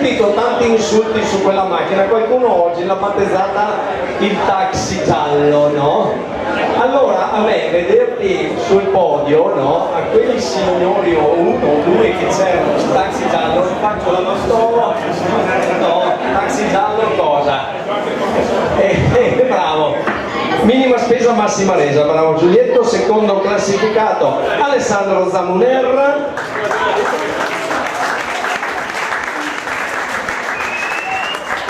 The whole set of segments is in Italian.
sentito tanti insulti su quella macchina, qualcuno oggi l'ha battezzata il taxi giallo, no? Allora a me vederti sul podio, no? A quei signori o uno o due che c'erano sul taxi giallo, faccio la nostra, no, taxi giallo cosa? Bravo, minima spesa massima resa, bravo Giulietto. Secondo classificato Alessandro Zamuner.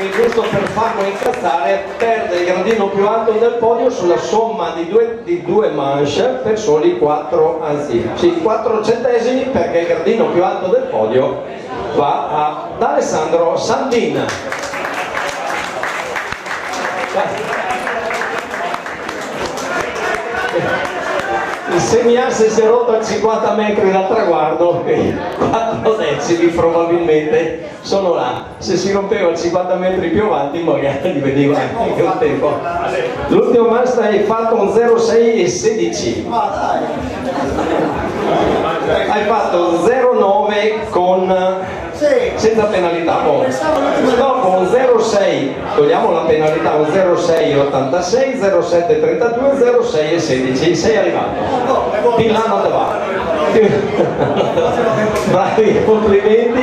E giusto per farlo incazzare, perde il gradino più alto del podio sulla somma di due manche per soli 4, anzi sì, 4 centesimi, perché il gradino più alto del podio va ad Alessandro Sandin. il semiasse si è rotto a 50 metri dal traguardo e 4 decimi probabilmente sono là. Se si rompeva a 50 metri più avanti magari li vedeva anche un tempo. L'ultimo master hai fatto un 0,6 e 16. Hai fatto 0,9 con senza penalità, dopo un 0,6 togliamo la penalità, un 0,686, 0,732, 0,6 e 16, sei arrivato. Di là non te va. Bravi, complimenti.